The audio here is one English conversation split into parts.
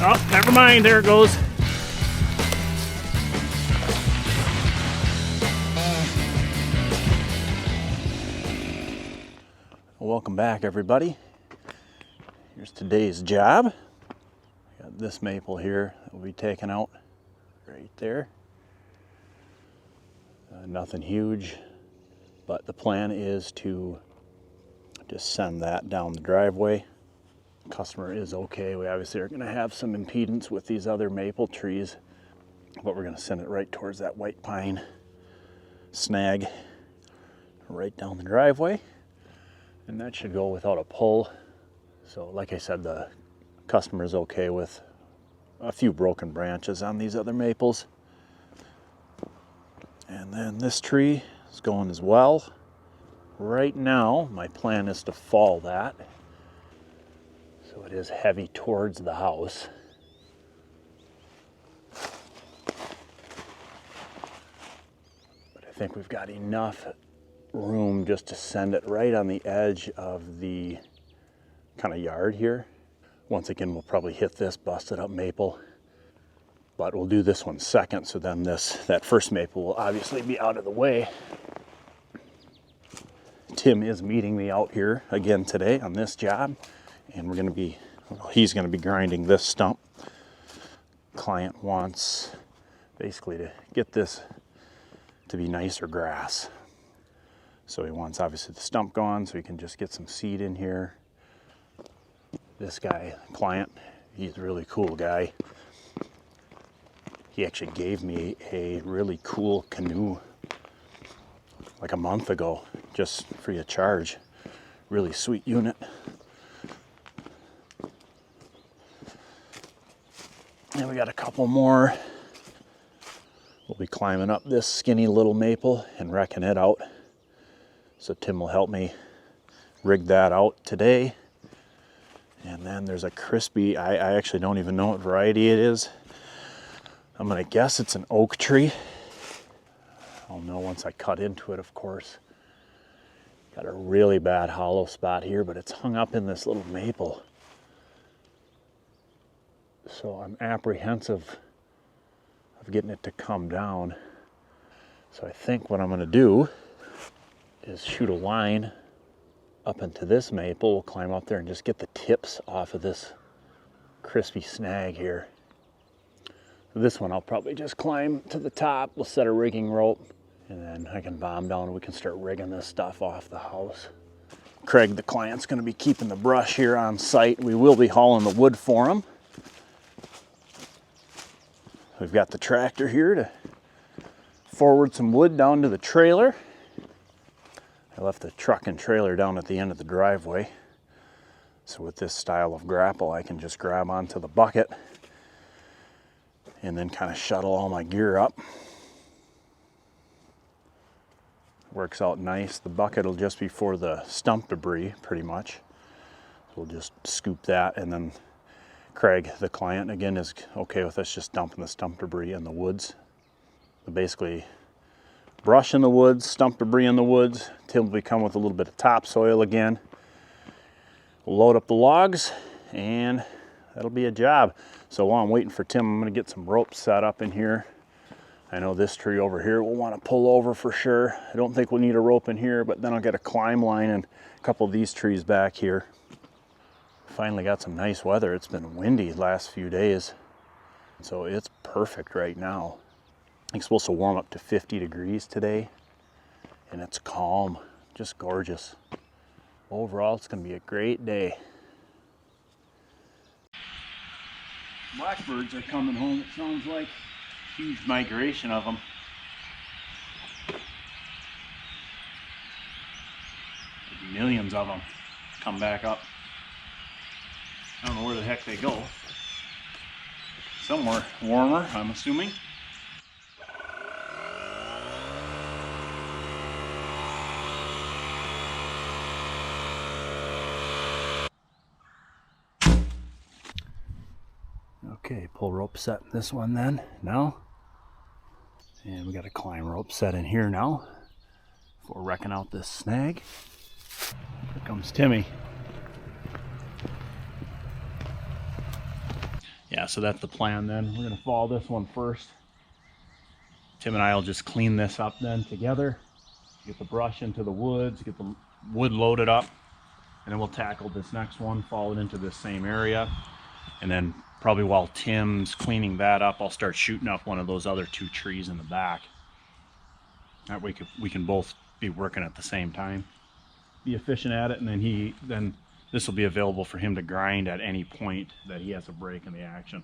Oh, never mind, there it goes. Welcome back, everybody. Here's today's job. Got this maple here that will be taken out right there. Nothing huge, but the plan is to just send that down the driveway. Customer is okay. We obviously are going to have some impedance with these other maple trees, but we're going to send it right towards that white pine snag right down the driveway, and that should go without a pull. So like I said, the customer is okay with a few broken branches on these other maples. And then this tree is going as well. Right now my plan is to fall that, so it is heavy towards the house. But I think we've got enough room just to send it right on the edge of the kind of yard here. Once again, we'll probably hit this busted up maple, but we'll do this one second, so then that first maple will obviously be out of the way. Tim is meeting me out here again today on this job, and he's going to be grinding this stump. Client wants basically to get this to be nicer grass. So he wants obviously the stump gone so he can just get some seed in here. This guy, client, he's a really cool guy. He actually gave me a really cool canoe like a month ago, just free of charge. Really sweet unit. And we got a couple more. We'll be climbing up this skinny little maple and wrecking it out. So Tim will help me rig that out today. And then there's a crispy, I actually don't even know what variety it is. I'm gonna guess it's an oak tree. I'll know once I cut into it, of course. Got a really bad hollow spot here, but it's hung up in this little maple. So I'm apprehensive of getting it to come down. So I think what I'm gonna do is shoot a line up into this maple. We'll climb up there and just get the tips off of this crispy snag here. This one I'll probably just climb to the top. We'll set a rigging rope, and then I can bomb down and we can start rigging this stuff off the house. Craig, the client's going to be keeping the brush here on site. We will be hauling the wood for him. We've got the tractor here to forward some wood down to the trailer. I left the truck and trailer down at the end of the driveway. So with this style of grapple, I can just grab onto the bucket and then kind of shuttle all my gear up. Works out nice. The bucket will just be for the stump debris, pretty much. We'll just scoop that, and then Craig, the client, again, is okay with us just dumping the stump debris in the woods. So basically, brush in the woods, stump debris in the woods. Tim will be coming with a little bit of topsoil again. We'll load up the logs, and that'll be a job. So while I'm waiting for Tim, I'm gonna get some ropes set up in here. I know this tree over here will want to pull over for sure. I don't think we'll need a rope in here, but then I'll get a climb line and a couple of these trees back here. Finally got some nice weather. It's been windy the last few days, so it's perfect right now. It's supposed to warm up to 50 degrees today, and it's calm, just gorgeous. Overall, it's gonna be a great day. Blackbirds are coming home, it sounds like. Huge migration of them. Millions of them come back up. I don't know where the heck they go. Somewhere warmer, I'm assuming. Okay, pull rope set in this one then, now. And we got a climb rope set in here now for wrecking out this snag. Here comes Timmy. Yeah, so that's the plan then. We're gonna follow this one first. Tim and I will just clean this up then together, get the brush into the woods, get the wood loaded up, and then we'll tackle this next one, follow it into this same area, and then probably while Tim's cleaning that up, I'll start shooting up one of those other 2 trees in the back. That way we can both be working at the same time, be efficient at it, and then this will be available for him to grind at any point that he has a break in the action.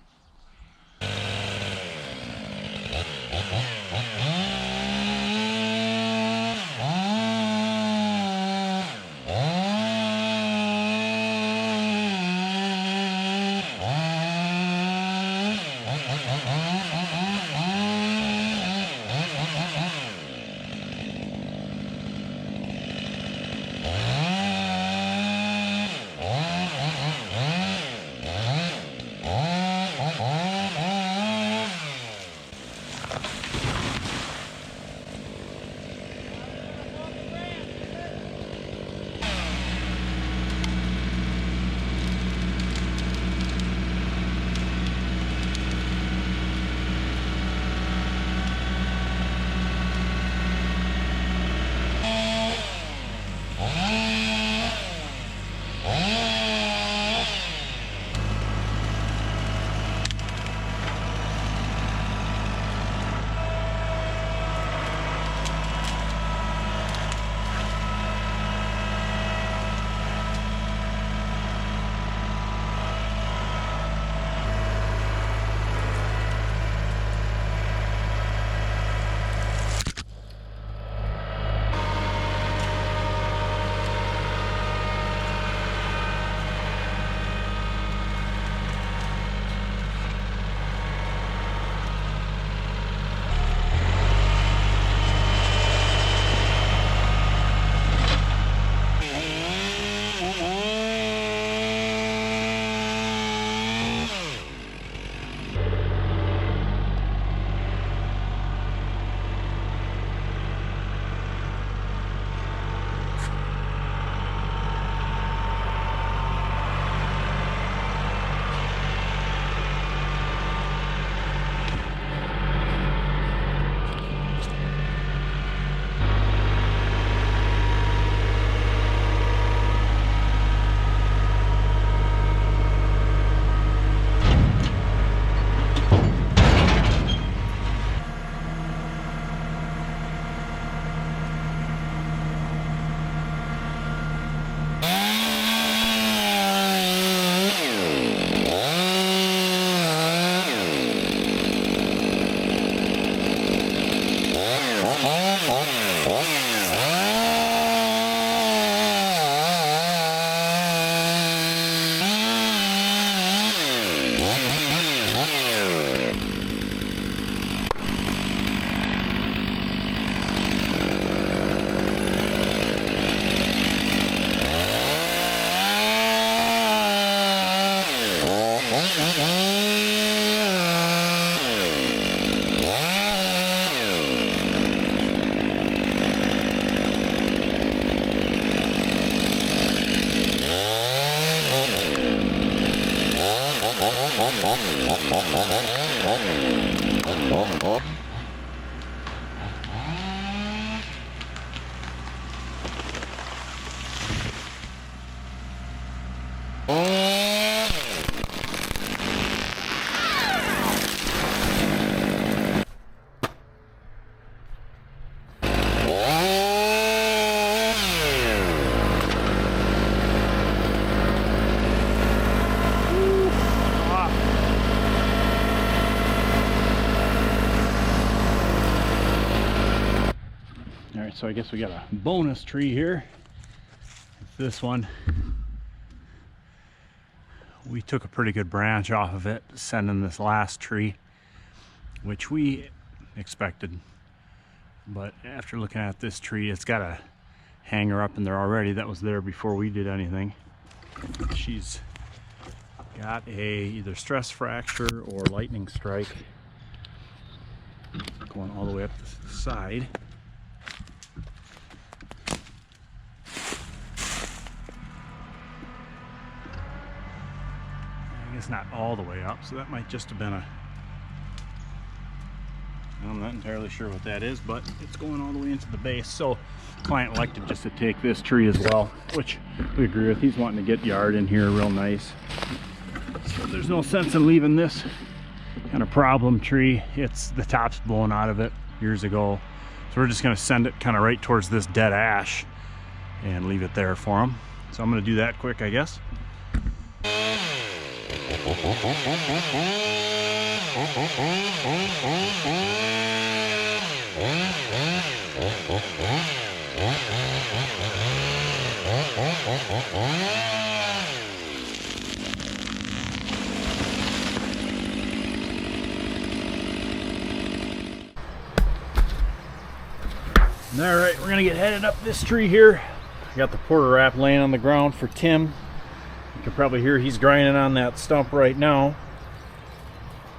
So I guess we got a bonus tree here. It's this one. We took a pretty good branch off of it, sending this last tree, which we expected. But after looking at this tree, it's got a hanger up in there already that was there before we did anything. She's got a either stress fracture or lightning strike going all the way up the side. It's not all the way up, so that might just have been a, I'm not entirely sure what that is, but it's going all the way into the base. So client elected just to take this tree as well, which we agree with. He's wanting to get yard in here real nice. So there's no sense in leaving this kind of problem tree. It's the top's blown out of it years ago. So we're just gonna send it kind of right towards this dead ash and leave it there for him. So I'm gonna do that quick, I guess. All right, we're gonna get headed up this tree here. I got the porter wrap laying on the ground for Tim. You can probably hear he's grinding on that stump right now.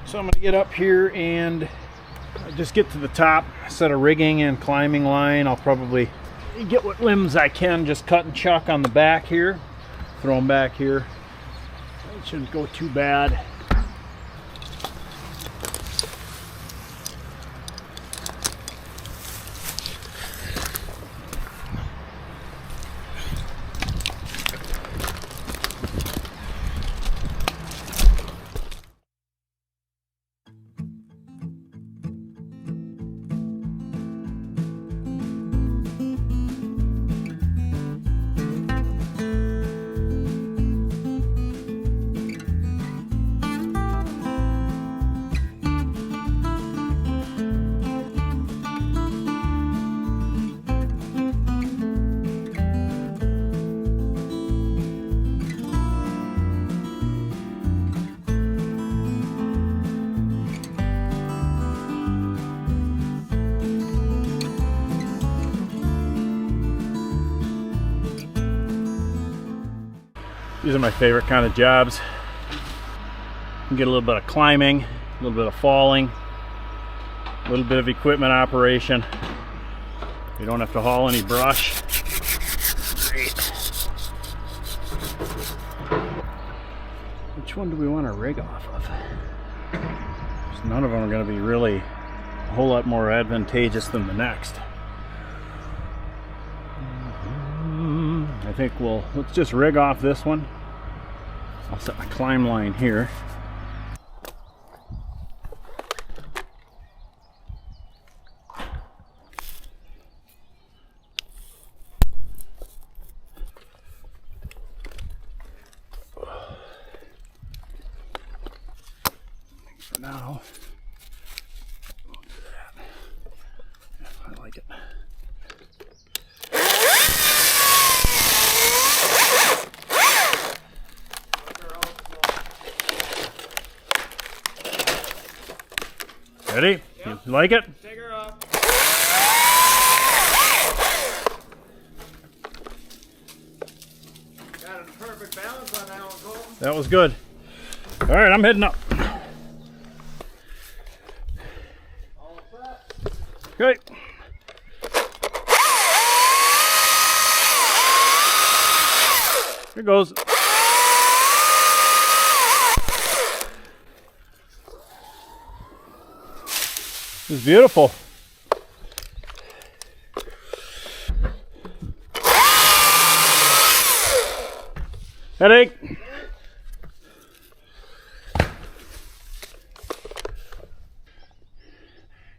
So I'm gonna get up here and just get to the top, set a rigging and climbing line. I'll probably get what limbs I can, just cut and chuck on the back here, throw them back here. It shouldn't go too bad. These are my favorite kind of jobs. You can get a little bit of climbing, a little bit of falling, a little bit of equipment operation. You don't have to haul any brush. Great. Which one do we want to rig off of? None of them are going to be really a whole lot more advantageous than the next. I think let's just rig off this one. I'll set my climb line here. For now, we'll do that. Yeah, I like it. Ready? Yep. You like it? Take her up. Got a perfect balance on that one, Colton. That was good. All right, I'm heading up. All set. Okay. Here goes. This is beautiful. Headache.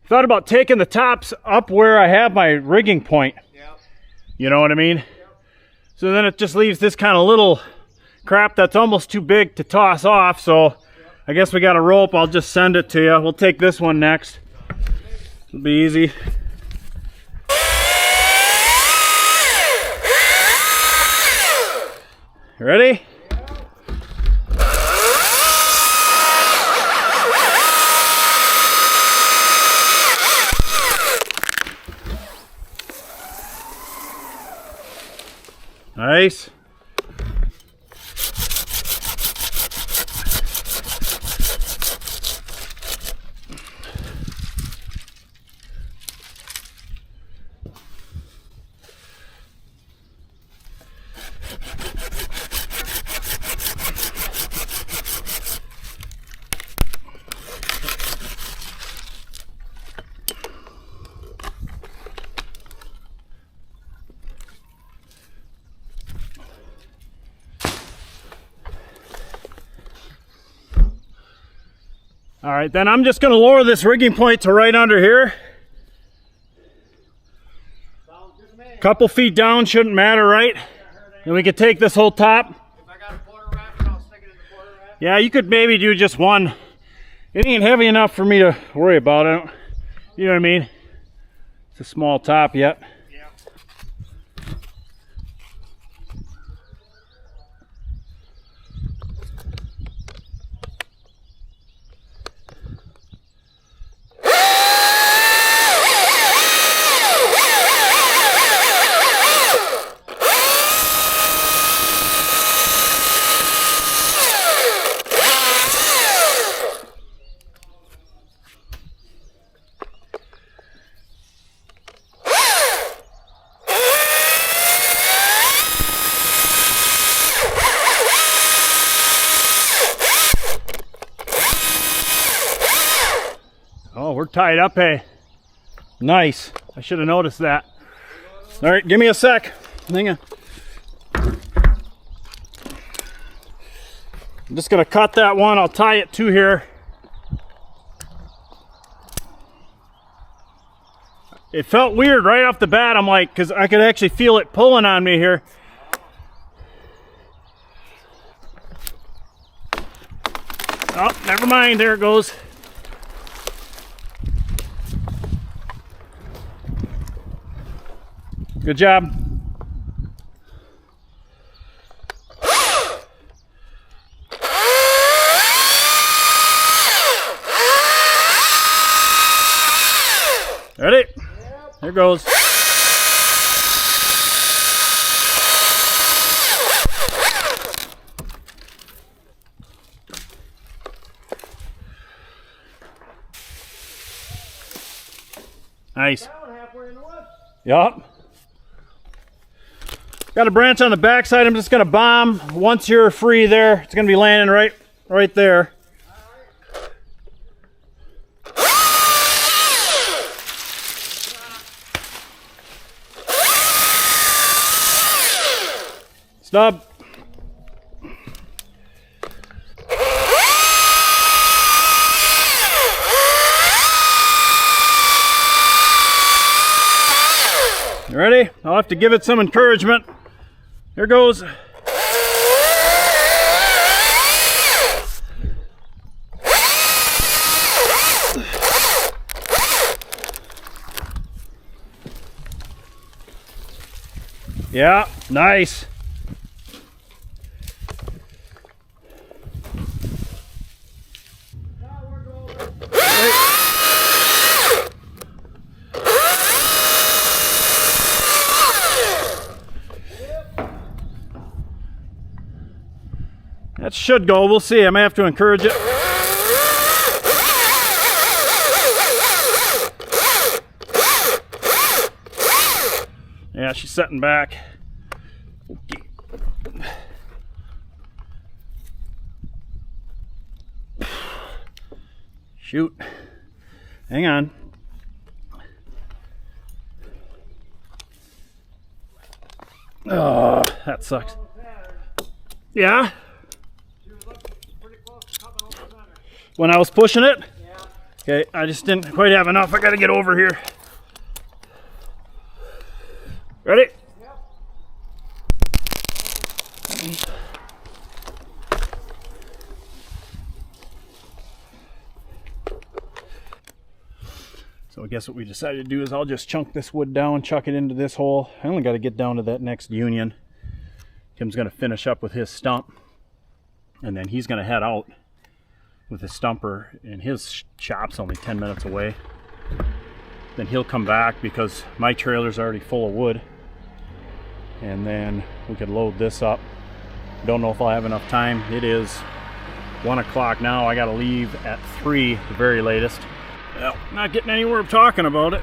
Thought about taking the tops up where I have my rigging point. Yep. You know what I mean? Yep. So then it just leaves this kind of little crap that's almost too big to toss off. So I guess we got a rope. I'll just send it to you. We'll take this one next. It'll be easy. You ready? Nice. All right, then I'm just going to lower this rigging point to right under here. Sounds good to me. Couple feet down, shouldn't matter, right? And we could take this whole top. If I got a quarter wrap, I'll stick it in the quarter wrap. Yeah, you could maybe do just one. It ain't heavy enough for me to worry about it. You know what I mean? It's a small top yet. Yeah. Oh, we're tied up, hey. Nice. I should have noticed that. All right, give me a sec. Hang on. I'm just gonna cut that one. I'll tie it to here. It felt weird right off the bat. I'm like, because I could actually feel it pulling on me here. Oh, never mind. There it goes. Good job. Ready? There goes. Nice. Down halfway in the woods. Yup. Got a branch on the backside. I'm just gonna bomb. Once you're free there, it's gonna be landing right there. Stub. You ready? I'll have to give it some encouragement. Here goes. Yeah, nice. That should go. We'll see. I may have to encourage it. Yeah, she's setting back. Okay. Shoot. Hang on. Oh, that sucks. Yeah? When I was pushing it? Yeah. Okay, I just didn't quite have enough. I gotta get over here. Ready? Yep. So I guess what we decided to do is I'll just chunk this wood down, chuck it into this hole. I only got to get down to that next union. Tim's going to finish up with his stump, and then he's going to head out with his stumper, and his shop's only 10 minutes away. Then he'll come back because my trailer's already full of wood, and then we could load this up. Don't know if I'll have enough time. It is 1 o'clock now. I got to leave at 3 the very latest. Well, not getting anywhere of talking about it.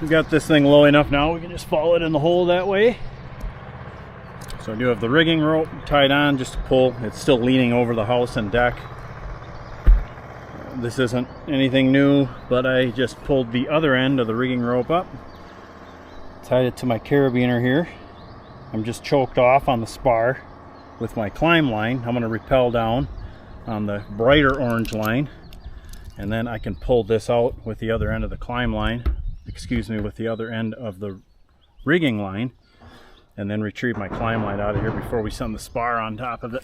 we got this thing low enough now, we can just follow it in the hole that way. So I do have the rigging rope tied on just to pull. It's still leaning over the house and deck. This isn't anything new, but I just pulled the other end of the rigging rope up, tied it to my carabiner here. I'm just choked off on the spar with my climb line. I'm going to rappel down on the brighter orange line, and then I can pull this out with the other end of the climb line, with the other end of the rigging line, and then retrieve my climb line out of here before we send the spar on top of it.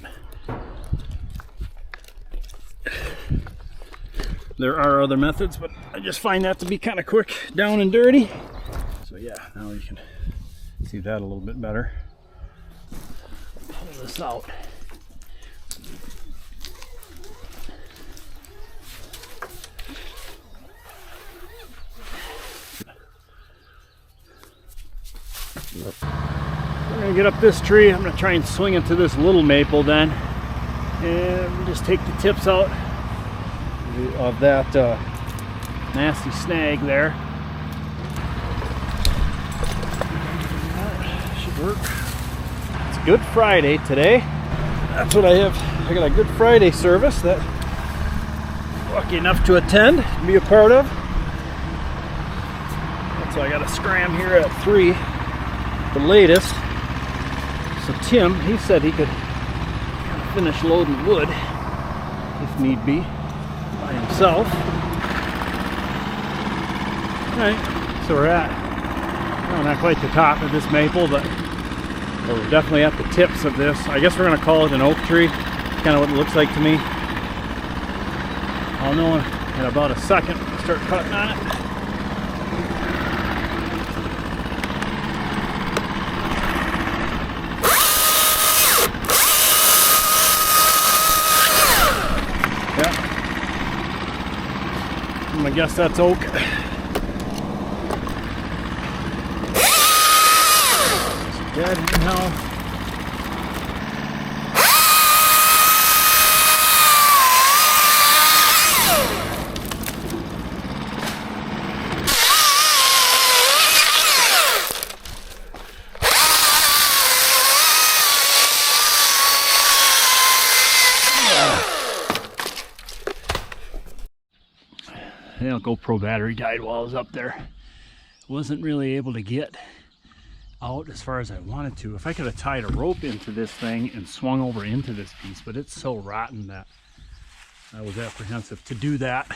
There are other methods, but I just find that to be kind of quick, down and dirty. So yeah, now you can see that a little bit better. Pull this out. We're gonna get up this tree. I'm gonna try and swing it to this little maple then, and just take the tips out of that nasty snag there. That should work. It's Good Friday today. That's what I have. I got a Good Friday service that I'm lucky enough to attend, be a part of. So I got to scram here at 3, the latest. So Tim, he said he could finish loading wood if need be by himself. Alright, so we're at, well, not quite the top of this maple, but we're definitely at the tips of this. I guess we're going to call it an oak tree. Kind of what it looks like to me. I'll know in about a second when I start cutting on it. I guess that's oak. Dead now. The GoPro battery died while I was up there. Wasn't really able to get out as far as I wanted to. If I could have tied a rope into this thing and swung over into this piece, but it's so rotten that I was apprehensive to do that.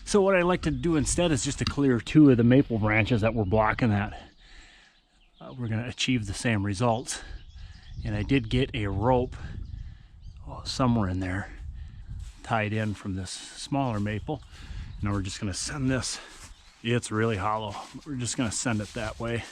So what I like to do instead is just to clear 2 of the maple branches that were blocking that. We're going to achieve the same results. And I did get a rope somewhere in there tied in from this smaller maple. Now we're just going to send this. It's really hollow. We're just going to send it that way.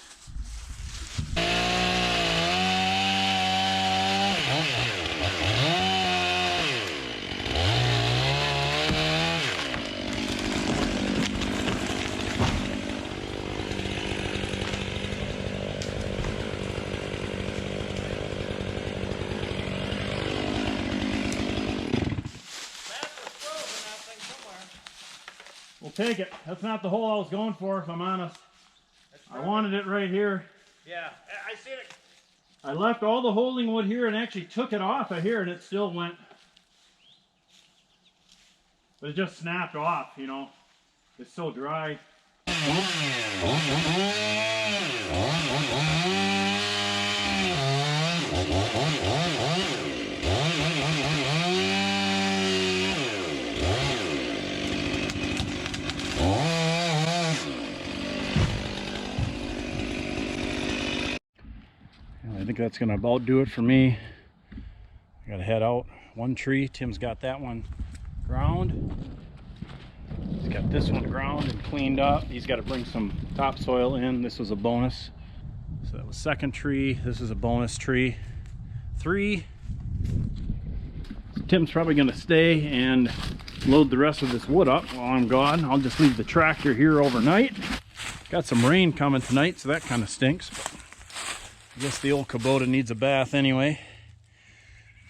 We'll take it. That's not the hole I was going for, if I'm honest. I wanted it right here. Yeah, I seen it. I left all the holding wood here and actually took it off of here, and it still went. But it just snapped off, you know. It's so dry. I think that's gonna about do it for me. I gotta head out. One tree, Tim's got that one ground. He's got this one ground and cleaned up. He's got to bring some topsoil in. This was a bonus. So that was second tree. This is a bonus tree. 3. Tim's probably gonna stay and load the rest of this wood up while I'm gone. I'll just leave the tractor here overnight. Got some rain coming tonight, so that kind of stinks. I guess the old Kubota needs a bath anyway.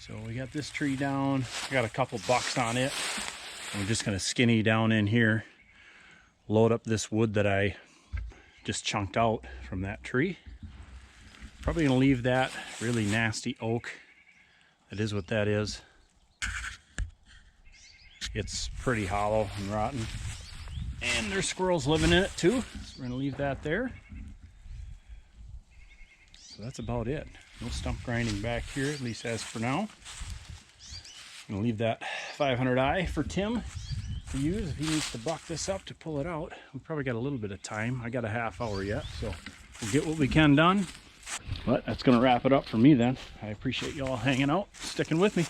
So we got this tree down. I got a couple bucks on it. We're just gonna skinny down in here, load up this wood that I just chunked out from that tree. Probably gonna leave that really nasty oak. That is what that is. It's pretty hollow and rotten. And there's squirrels living in it too. So we're gonna leave that there. So that's about it. No stump grinding back here, at least as for now. I'm gonna leave that 500i for Tim to use if he needs to buck this up to pull it out. We probably got a little bit of time. I got a half hour yet, so we'll get what we can done. But that's gonna wrap it up for me then. I appreciate y'all hanging out, sticking with me.